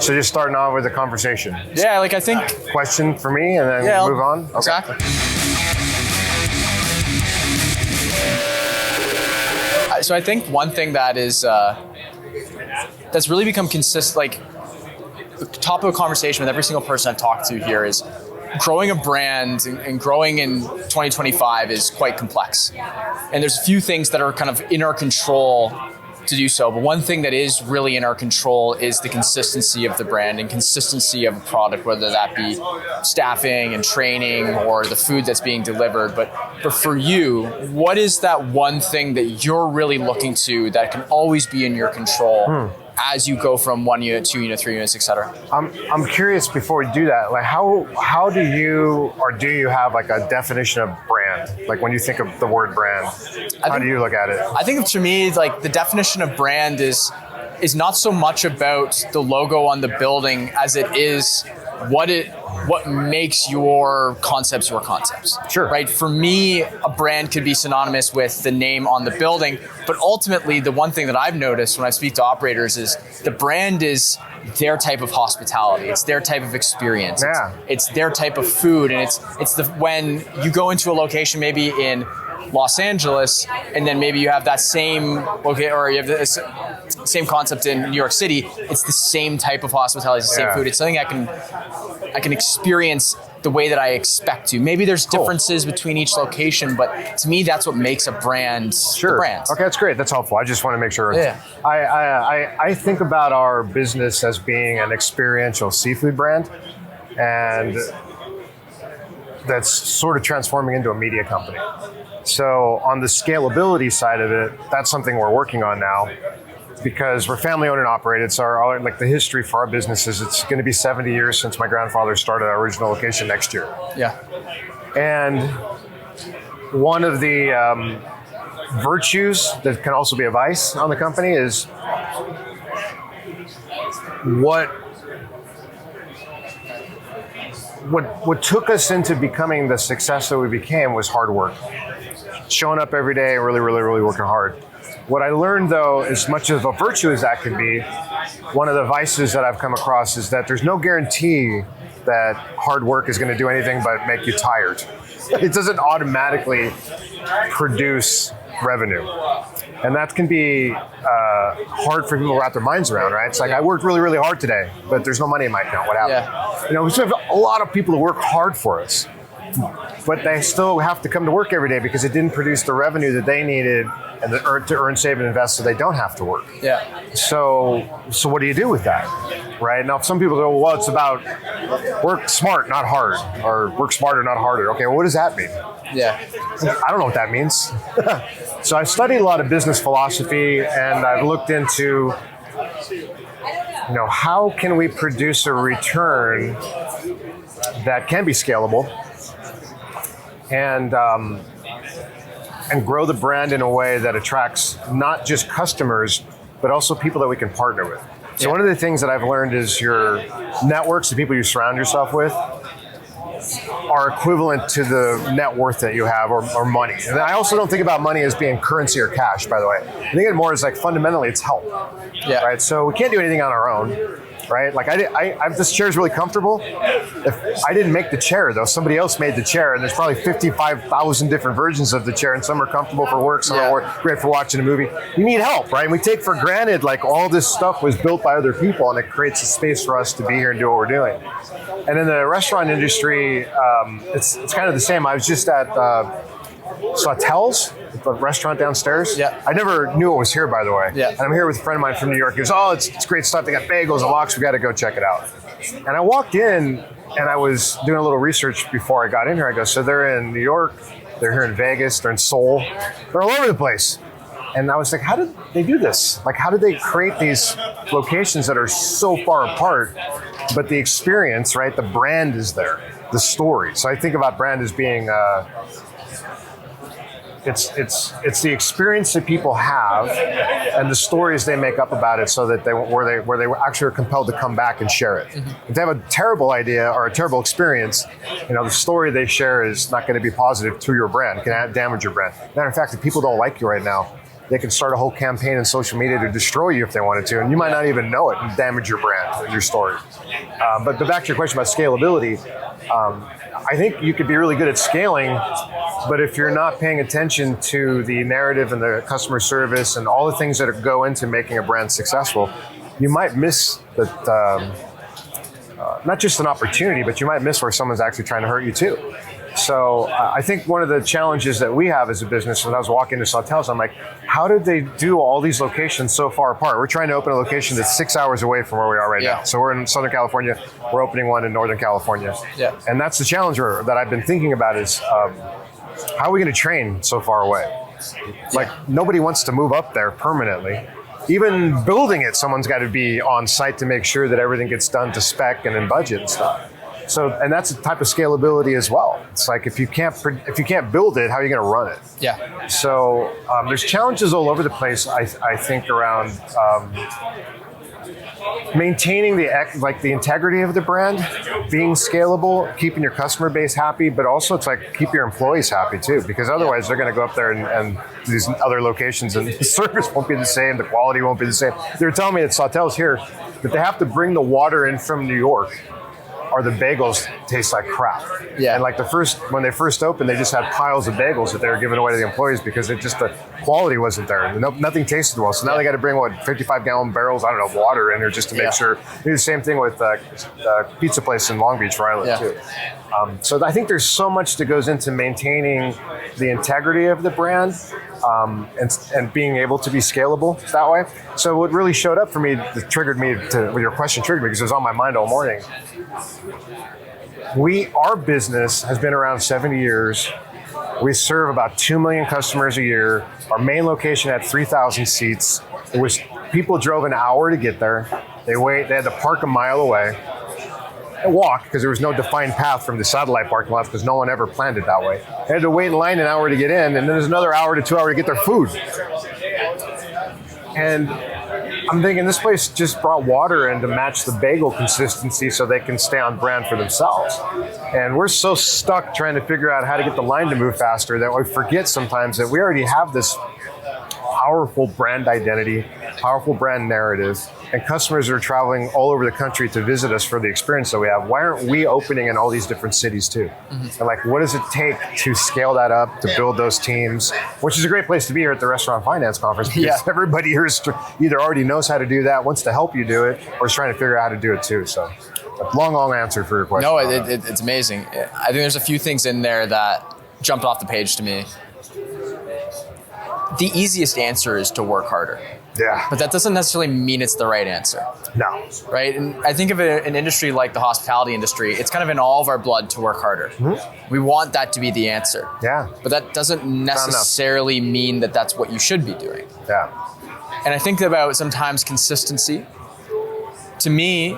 So just starting off with a conversation. Yeah, like I think Question for me, and then move on. Okay. Exactly. So I think one thing that is that's really become consistent, like the top of a conversation with every single person I've talked to here, is growing a brand and growing in 2025 is quite complex. And there's a few things that are kind of in our control to do so. But one thing that is really in our control is the consistency of the brand and consistency of a product, whether that be staffing and training or the food that's being delivered. But for you, what is that one thing that you're really looking to that can always be in your control as you go from 1 unit, 2 unit, 3 units, et cetera? I'm curious before we do that, like how do you, or do you have like a definition of brand? Like when you think of the word brand, how do you look at it? I think to me, like the definition of brand is not so much about the logo on the building as it is what makes your concepts your concepts. Sure. Right? For me, a brand could be synonymous with the name on the building, but ultimately the one thing that I've noticed when I speak to operators is the brand is their type of hospitality. It's their type of experience. Yeah. It's their type of food, and it's when you go into a location maybe in Los Angeles, and then maybe you have that same or you have this same concept in New York City. It's the same type of hospitality, it's the same food. It's something I can experience the way that I expect to. Maybe there's differences between each location, but to me, that's what makes a brand the brand. Okay, that's great. That's helpful. I just want to make sure. Yeah. I think about our business as being an experiential seafood brand, and that's sort of transforming into a media company. So on the scalability side of it, that's something we're working on now, because we're family owned and operated. So like the history for our business is it's going to be 70 years since my grandfather started our original location next year. Yeah. And one of the virtues that can also be a vice on the company is what took us into becoming the success that we became was hard work. Showing up every day, really working hard. What I learned, though, as much of a virtue as that can be, one of the vices that I've come across is that there's no guarantee that hard work is going to do anything but make you tired. It doesn't automatically produce revenue. And that can be hard for people to wrap their minds around, right? It's like, I worked really hard today, but there's no money in my account. What happened? Yeah. You know, we still have a lot of people who work hard for us, but they still have to come to work every day because it didn't produce the revenue that they needed and to earn, save, and invest, so they don't have to work. Yeah. So what do you do with that, right? Now, some people go, well, it's about work smart, not hard, or work smarter, not harder. Okay, well, what does that mean? Yeah. I don't know what that means. So I've studied a lot of business philosophy, and I've looked into, how can we produce a return that can be scalable and grow the brand in a way that attracts not just customers, but also people that we can partner with. So one of the things that I've learned is your networks, the people you surround yourself with, are equivalent to the net worth that you have or money. And I also don't think about money as being currency or cash, by the way. I think it more as like fundamentally it's help. Yeah. Right? So we can't do anything on our own. Right? Like this chair is really comfortable. If I didn't make the chair, though, somebody else made the chair, and there's probably 55,000 different versions of the chair, and some are comfortable for work, some are great for watching a movie. You need help, right? And we take for granted like all this stuff was built by other people, and it creates a space for us to be here and do what we're doing. And in the restaurant industry, it's kind of the same. I was just at Sautel's, the restaurant downstairs. Yeah. I never knew it was here, by the way. Yeah. And I'm here with a friend of mine from New York. He goes, oh, it's great stuff. They got bagels and lox. We got to go check it out. And I walked in, and I was doing a little research before I got in here. I go, so they're in New York, they're here in Vegas, they're in Seoul, they're all over the place. And I was like, how did they do this? Like, how did they create these locations that are so far apart, but the experience, right? The brand is there, the story. So I think about brand as being it's the experience that people have and the stories they make up about it, so that where they actually are compelled to come back and share it. Mm-hmm. If they have a terrible idea or a terrible experience, the story they share is not going to be positive to your brand. It can damage your brand. Matter of fact, if people don't like you right now, they can start a whole campaign in social media to destroy you if they wanted to, and you might not even know it and damage your brand and your story. But back to your question about scalability, I think you could be really good at scaling, but if you're not paying attention to the narrative and the customer service and all the things that go into making a brand successful, you might miss that. Not just an opportunity, but you might miss where someone's actually trying to hurt you too. So I think one of the challenges that we have as a business, when I was walking to Sawtelle's, I'm like, how did they do all these locations so far apart? We're trying to open a location that's 6 hours away from where we are right now. So we're in Southern California. We're opening one in Northern California. Yeah. And that's the challenge that I've been thinking about is how are we going to train so far away? Like nobody wants to move up there permanently. Even building it, someone's got to be on site to make sure that everything gets done to spec and in budget and stuff. So, and that's a type of scalability as well. It's like if you can't build it, how are you going to run it? Yeah. So there's challenges all over the place. I think around maintaining the integrity of the brand, being scalable, keeping your customer base happy, but also it's like keep your employees happy too, because otherwise they're going to go up there and these other locations and the service won't be the same, the quality won't be the same. They were telling me at Sawtelle's here that they have to bring the water in from New York, or the bagels taste like crap. Yeah. And like when they first opened, they just had piles of bagels that they were giving away to the employees because the quality wasn't there. Nothing tasted well. So now they got to bring 55-gallon barrels, I don't know, of water in there just to make sure. They do the same thing with pizza place in Long Beach where I live too. So I think there's so much that goes into maintaining the integrity of the brand and being able to be scalable that way. So what really showed up for me, that triggered me your question triggered me because it was on my mind all morning. Our business has been around 70 years. We serve about 2 million customers a year. Our main location had 3,000 seats. People drove an hour to get there. They had to park a mile away and walk because there was no defined path from the satellite parking lot because no one ever planned it that way. They had to wait in line an hour to get in, and then there's another hour to 2 hours to get their food. And I'm thinking this place just brought water in to match the bagel consistency so they can stay on brand for themselves. And we're so stuck trying to figure out how to get the line to move faster that we forget sometimes that we already have this powerful brand identity, powerful brand narrative, and customers are traveling all over the country to visit us for the experience that we have. Why aren't we opening in all these different cities too? Mm-hmm. And like, what does it take to scale that up, to build those teams, which is a great place to be here at the Restaurant Finance Conference because everybody here is either already knows how to do that, wants to help you do it, or is trying to figure out how to do it too. So a long answer for your question. No, it's amazing. I think there's a few things in there that jumped off the page to me. The easiest answer is to work harder. Yeah. But that doesn't necessarily mean it's the right answer. No. Right? And I think of an industry like the hospitality industry, it's kind of in all of our blood to work harder. Mm-hmm. We want that to be the answer. Yeah. But that doesn't necessarily mean that that's what you should be doing. Yeah. And I think about sometimes consistency. To me,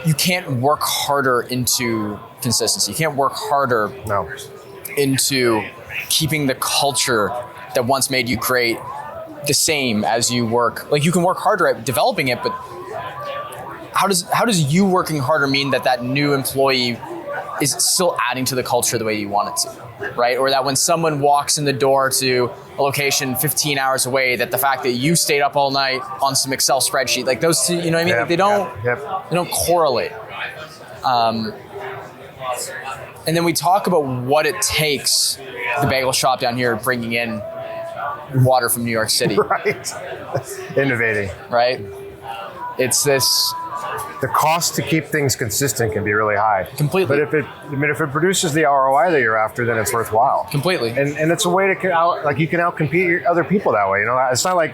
you can't work harder into consistency. You can't work harder into keeping the culture that once made you great the same as you work. Like you can work harder at developing it, but how does you working harder mean that new employee is still adding to the culture the way you want it to, right? Or that when someone walks in the door to a location 15 hours away, that the fact that you stayed up all night on some Excel spreadsheet, like those two, you know what I mean? Like they don't correlate. And then we talk about what it takes, the bagel shop down here bringing in water from New York City. Right. Innovating. Right? It's this... The cost to keep things consistent can be really high. Completely. But if it produces the ROI that you're after, then it's worthwhile. Completely. And it's a way to you can outcompete other people that way. You know, it's not like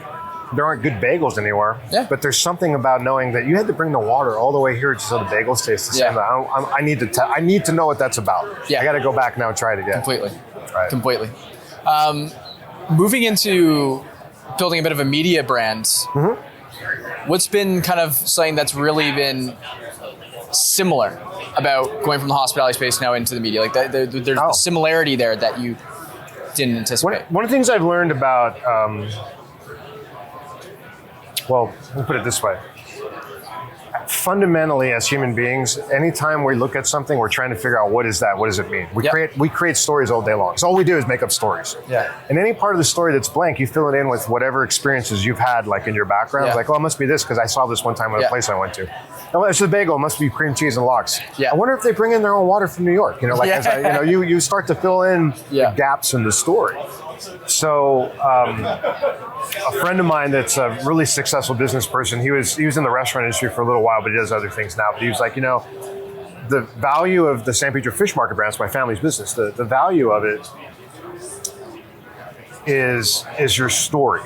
there aren't good bagels anywhere. Yeah. But there's something about knowing that you had to bring the water all the way here so the bagels taste the same. I need to know what that's about. Yeah. I got to go back now and try it again. Completely. Right. Completely. Moving into building a bit of a media brand, what's been kind of something that's really been similar about going from the hospitality space now into the media? Like there's a similarity there that you didn't anticipate. One of the things I've learned about, well, let me put it this way. fundamentally, as human beings, anytime we look at something, we're trying to figure out what is that? What does it mean? We create stories all day long. So all we do is make up stories. Yeah. And any part of the story that's blank, you fill it in with whatever experiences you've had, like in your background. Yeah. Like, oh, it must be this because I saw this one time at a place I went to. Oh, it's a bagel. It must be cream cheese and lox. Yeah. I wonder if they bring in their own water from New York. You start to fill in the gaps in the story. So a friend of mine that's a really successful business person, he was in the restaurant industry for a little while, but he does other things now. But he was like, the value of the San Pedro Fish Market brand, it's my family's business. The value of it is your story.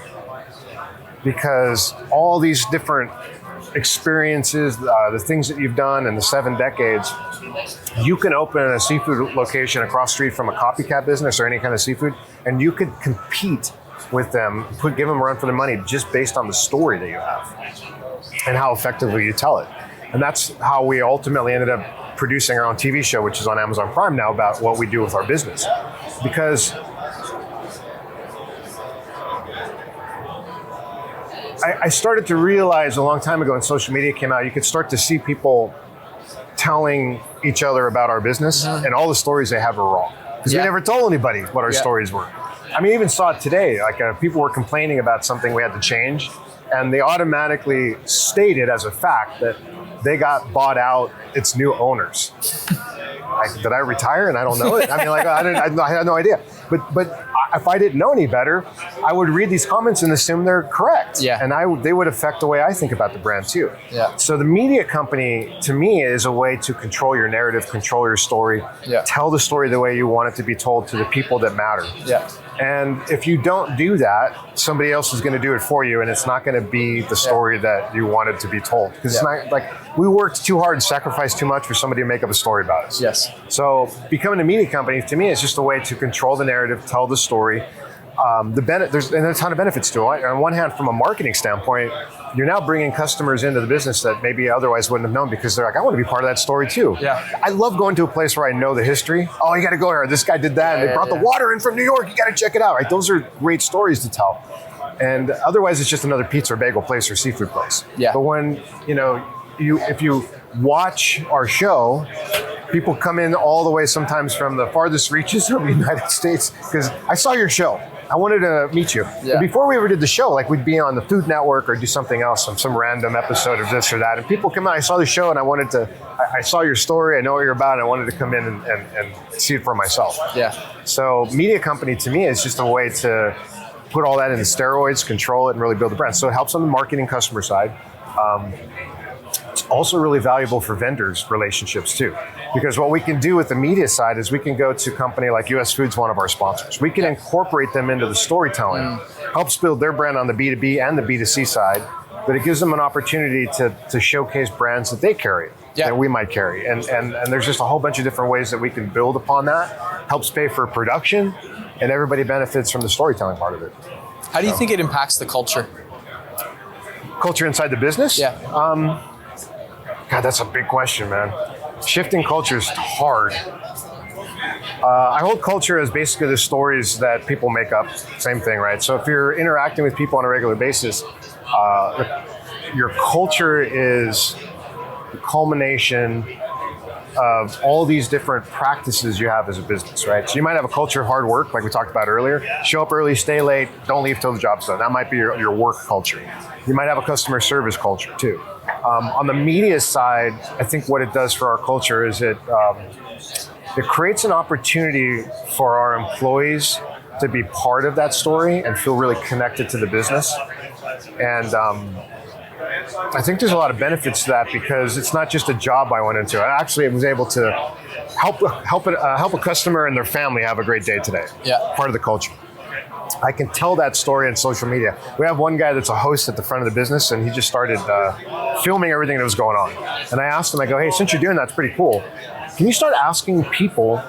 Because all these different experiences, the things that you've done in the 7 decades, you can open a seafood location across the street from a copycat business or any kind of seafood, and you could compete with them, give them a run for their money just based on the story that you have and how effectively you tell it. And that's how we ultimately ended up producing our own TV show, which is on Amazon Prime now, about what we do with our business. Because I started to realize a long time ago when social media came out, you could start to see people telling each other about our business, and all the stories they have are wrong. Because we never told anybody what our stories were. I mean, even saw it today. Like people were complaining about something we had to change, and they automatically stated as a fact that they got bought out its new owners. Did I retire and I don't know it? I mean, I had no idea. But if I didn't know any better, I would read these comments and assume they're correct. Yeah. And they would affect the way I think about the brand too. Yeah. So the media company, to me, is a way to control your narrative, control your story, tell the story the way you want it to be told to the people that matter. Yeah. And if you don't do that, somebody else is going to do it for you, and it's not going to be the story that you wanted to be told. Because it's not like we worked too hard and sacrificed too much for somebody to make up a story about us. Yes. So becoming a media company, to me, is just a way to control the narrative, tell the story. There's a ton of benefits to it. On one hand, from a marketing standpoint, you're now bringing customers into the business that maybe otherwise wouldn't have known, because they're like, I want to be part of that story too. Yeah. I love going to a place where I know the history. Oh, you got to go here. This guy did that. And they brought the water in from New York. You got to check it out. Right? Those are great stories to tell. And otherwise, it's just another pizza or bagel place or seafood place. Yeah. But when if you watch our show, people come in all the way sometimes from the farthest reaches of the United States because I saw your show. I wanted to meet you. Yeah. Before we ever did the show, like we'd be on the Food Network or do something else, some random episode of this or that. And people come out, I saw the show and I saw your story, I know what you're about, and I wanted to come in and see it for myself. Yeah. So media company to me is just a way to put all that into steroids, control it, and really build the brand. So it helps on the marketing customer side. It's also really valuable for vendors' relationships too, because what we can do with the media side is we can go to a company like US Foods, one of our sponsors. We can incorporate them into the storytelling, helps build their brand on the B2B and the B2C side, but it gives them an opportunity to showcase brands that they carry, that we might carry. And there's just a whole bunch of different ways that we can build upon that, helps pay for production, and everybody benefits from the storytelling part of it. How do you think it impacts the culture? Culture inside the business? Yeah. God, that's a big question, man. Shifting culture is hard. I hold culture as basically the stories that people make up. Same thing, right? So if you're interacting with people on a regular basis, your culture is the culmination of all these different practices you have as a business, right? So you might have a culture of hard work, like we talked about earlier. Show up early, stay late, don't leave till the job's done. That might be your work culture. You might have a customer service culture too. On the media side, I think what it does for our culture is it creates an opportunity for our employees to be part of that story and feel really connected to the business. And I think there's a lot of benefits to that because it's not just a job I went into. I actually was able to help a customer and their family have a great day today. Yeah. Part of the culture. I can tell that story on social media. We have one guy that's a host at the front of the business, and he just started filming everything that was going on. And I asked him, I go, hey, since you're doing that, it's pretty cool. Can you start asking people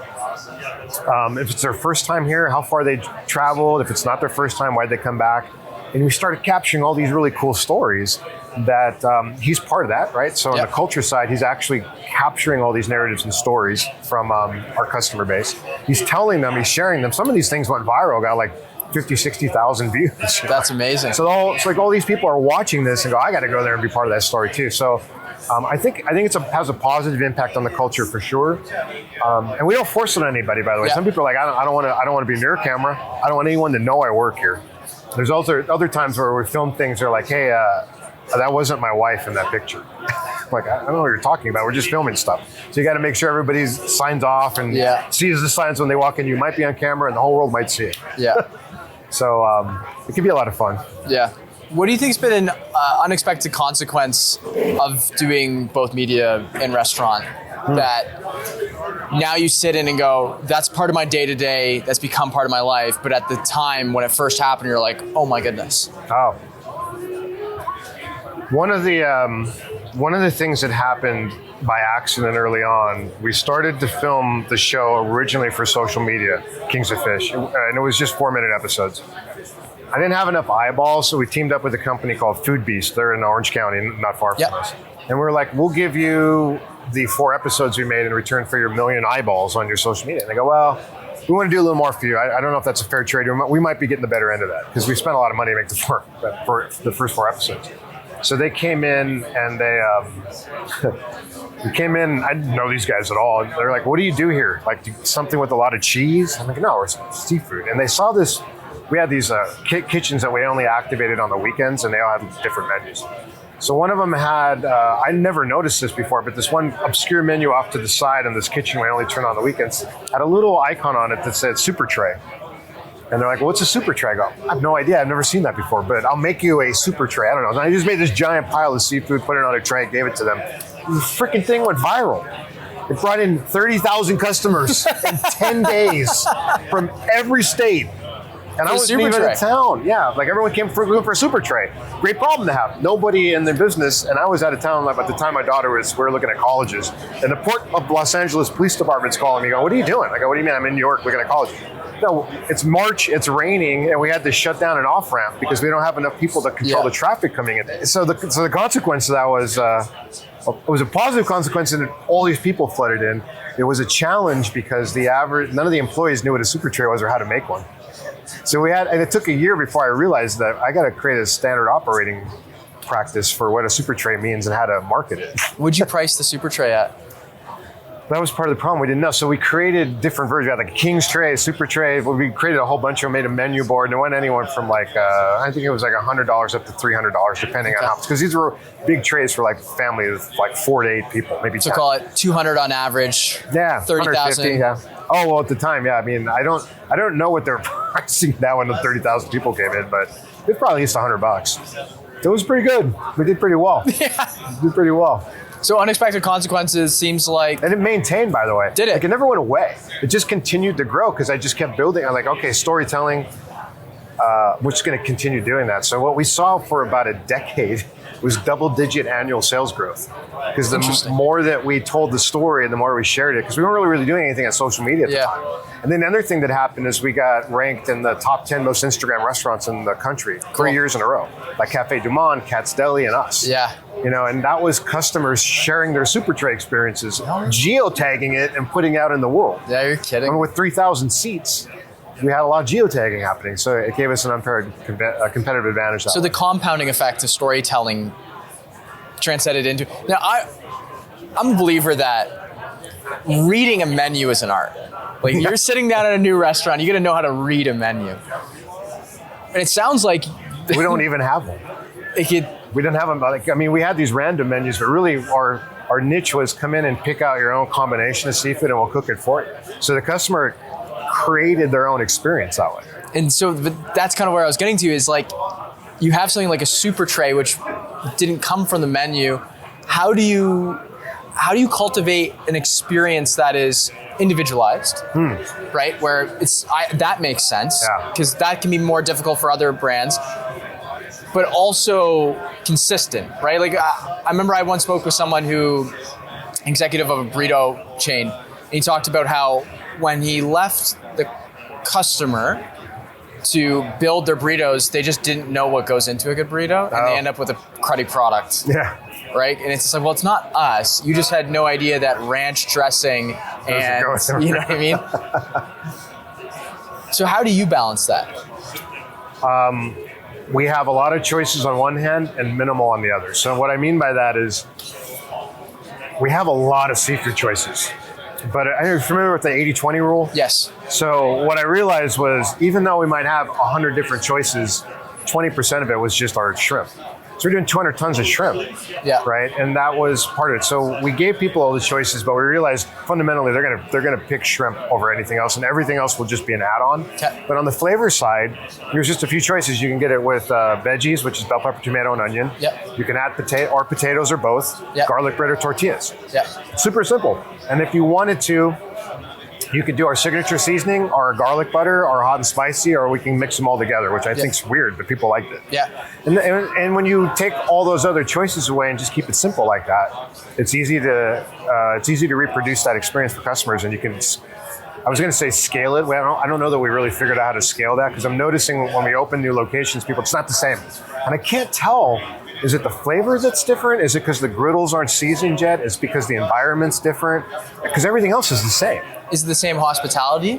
if it's their first time here, how far they traveled? If it's not their first time, why'd they come back? And we started capturing all these really cool stories that he's part of that, right? So on the culture side, he's actually capturing all these narratives and stories from our customer base. He's telling them, he's sharing them. Some of these things went viral, got like 50, 60,000 views. That's amazing. So it's like all these people are watching this and go, I got to go there and be part of that story too. So I think has a positive impact on the culture for sure, and we don't force it on anybody. By the way, some people are like, I don't want to be near a camera. I don't want anyone to know I work here. There's also other times where we film things. They're like, hey, that wasn't my wife in that picture. Like, I don't know what you're talking about. We're just filming stuff. So you got to make sure everybody signs off and sees the signs when they walk in. You might be on camera, and the whole world might see it. Yeah. So it can be a lot of fun. Yeah. What do you think's been an unexpected consequence of doing both media and restaurant that now you sit in and go, that's part of my day-to-day, that's become part of my life, but at the time when it first happened, you're like, oh my goodness. Oh. One of the things that happened by accident early on, we started to film the show originally for social media, Kings of Fish, and it was just 4-minute episodes. I didn't have enough eyeballs, so we teamed up with a company called Food Beast. They're in Orange County, not far from us. And we were like, we'll give you the 4 episodes we made in return for your 1 million eyeballs on your social media. And they go, well, we want to do a little more for you. I don't know if that's a fair trade. We might be getting the better end of that because we spent a lot of money to make for the first 4 episodes. So they came in and they came in. I didn't know these guys at all. They're like, what do you do here? Like something with a lot of cheese? I'm like, no, it's seafood. And they saw this. We had these kitchens that we only activated on the weekends, and they all had different menus. So one of them had, I never noticed this before, but this one obscure menu off to the side in this kitchen we only turn on the weekends had a little icon on it that said Super Tray. And they're like, well, what's a Super Tray? I go, I have no idea. I've never seen that before, but I'll make you a Super Tray. I don't know. And I just made this giant pile of seafood, put it on a tray, gave it to them. The freaking thing went viral. It brought in 30,000 customers in 10 days from every state. And I wasn't even in town. Yeah, like everyone came for a Super Tray. Great problem to have. Nobody in their business, and I was out of town. Like, at the time, my daughter we were looking at colleges. And the Port of Los Angeles Police Department's calling me, going, what are you doing? I go, what do you mean? I'm in New York looking at college. No, it's March, it's raining, and we had to shut down an off-ramp because we don't have enough people to control the traffic coming in. So the consequence of that was, it was a positive consequence in that all these people flooded in. It was a challenge because none of the employees knew what a Super Tray was or how to make one. So and it took a year before I realized that I got to create a standard operating practice for what a Super Tray means and how to market it. What'd you price the Super Tray at? That was part of the problem. We didn't know. So we created different versions. We had like a King's Tray, a Super Tray. We created a whole bunch of them, made a menu board, and it went anywhere from I think it was like $100 up to $300, depending on how, because these were big trays for like families of like 4 to 8 people, maybe 10. So call it 200 on average. Yeah, 30,000. Yeah. Oh, well, at the time, yeah. I mean, I don't know what they're pricing now when the 30,000 people came in, but it's probably at least $100. It was pretty good. We did pretty well. Yeah. We did pretty well. So unexpected consequences seems like... And it maintained, by the way. Did it? Like, it never went away. It just continued to grow because I just kept building. I'm like, okay, storytelling, we're just going to continue doing that. So what we saw for about a decade was double-digit annual sales growth. Because the more that we told the story, the more we shared it, because we weren't really doing anything on social media at the time. And then the other thing that happened is we got ranked in the top 10 most Instagram restaurants in the country 3 years in a row, like Cafe Du Monde, Cat's Deli, and us. Yeah. You know, and that was customers sharing their Super Tray experiences, geotagging it and putting out in the world. Yeah, you're kidding. And with 3,000 seats, we had a lot of geotagging happening, so it gave us an unfair competitive advantage. So the compounding effect of storytelling transcended into... Now, I'm a believer that reading a menu is an art. Like, you're sitting down at a new restaurant, you got to know how to read a menu. And it sounds like... We don't even have one. We didn't have them. Like, I mean, we had these random menus, but really our niche was come in and pick out your own combination of seafood and we'll cook it for you. So the customer created their own experience that way. And so that's kind of where I was getting to is like, you have something like a Super Tray, which didn't come from the menu. How do you cultivate an experience that is individualized, right? Where that makes sense because that can be more difficult for other brands, but also consistent, right? Like I remember I once spoke with someone executive of a burrito chain, and he talked about how when he left the customer to build their burritos, they just didn't know what goes into a good burrito, and they end up with a cruddy product. Yeah. Right? And it's just like, well, it's not us. You just had no idea that ranch dressing and, you know what I mean? So how do you balance that? We have a lot of choices on one hand and minimal on the other. So what I mean by that is we have a lot of seafood choices. But are you familiar with the 80-20 rule? Yes. So what I realized was, even though we might have 100 different choices, 20% of it was just our shrimp. So we're doing 200 tons of shrimp, right? And that was part of it. So we gave people all the choices, but we realized fundamentally they're gonna pick shrimp over anything else, and everything else will just be an add-on. Okay. But on the flavor side, there's just a few choices. You can get it with veggies, which is bell pepper, tomato, and onion. Yep. You can add potatoes or both, garlic bread or tortillas. Super simple. And if you wanted to, you could do our signature seasoning, our garlic butter, our hot and spicy, or we can mix them all together, which I think's weird, but people liked it. Yeah. And when you take all those other choices away and just keep it simple like that, it's easy to reproduce that experience for customers. And you can, I was going to say scale it. I don't know that we really figured out how to scale that, because I'm noticing when we open new locations, it's not the same. And I can't tell. Is it the flavor that's different? Is it because the griddles aren't seasoned yet? Is it because the environment's different? Because everything else is the same. Is it the same hospitality?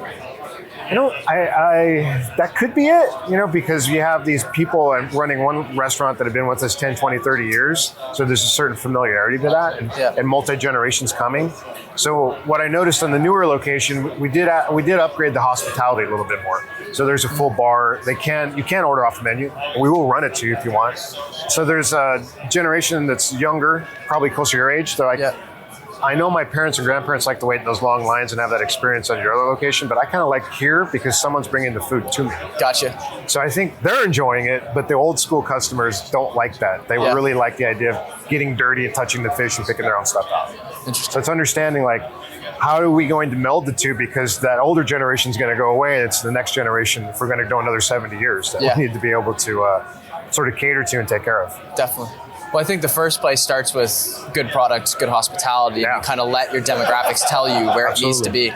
That could be it, because you have these people running one restaurant that have been with us 10, 20, 30 years. So there's a certain familiarity to that and multi-generations coming. So what I noticed on the newer location, we did upgrade the hospitality a little bit more. So there's a full bar. You can order off the menu. We will run it to you if you want. So there's a generation that's younger, probably closer to your age. They're like, I know my parents and grandparents like to wait in those long lines and have that experience at your other location, but I kind of like here because someone's bringing the food to me. Gotcha. So I think they're enjoying it, but the old school customers don't like that. They really like the idea of getting dirty and touching the fish and picking their own stuff out. Interesting. So it's understanding how are we going to meld the two, because that older generation is going to go away. It's the next generation, if we're going to go another 70 years, that we need to be able to sort of cater to and take care of. Definitely. Well, I think the first place starts with good products, good hospitality, and kind of let your demographics tell you where it needs to be.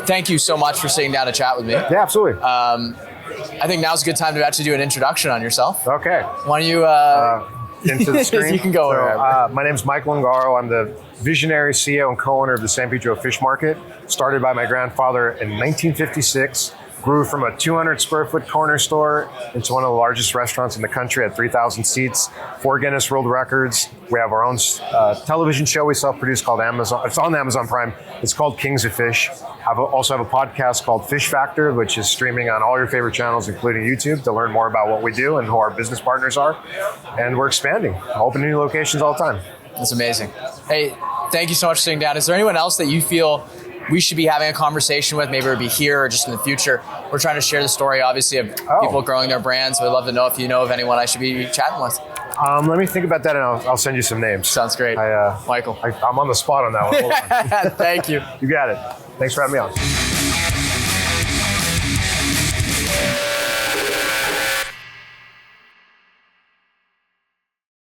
Thank you so much for sitting down to chat with me. Yeah, absolutely. I think now's a good time to actually do an introduction on yourself. Okay. Why don't you... into the screen? You can go wherever. My name's Michael Ungaro. I'm the visionary CEO and co-owner of the San Pedro Fish Market, started by my grandfather in 1956. Grew from a 200 square foot corner store into one of the largest restaurants in the country at 3,000 seats, 4 Guinness World Records. We have our own television show we self-produce called Amazon. It's on Amazon Prime. It's called Kings of Fish. I also have a podcast called Fish Factor, which is streaming on all your favorite channels, including YouTube, to learn more about what we do and who our business partners are. And we're expanding, opening new locations all the time. That's amazing. Hey, thank you so much for sitting down. Is there anyone else that you feel we should be having a conversation with, maybe it'll be here or just in the future? We're trying to share the story, obviously, of people growing their brands. We'd love to know if you know of anyone I should be chatting with. Let me think about that, and I'll send you some names. Sounds great. Michael. I'm on the spot on that one. Hold on. Thank you. You got it. Thanks for having me on.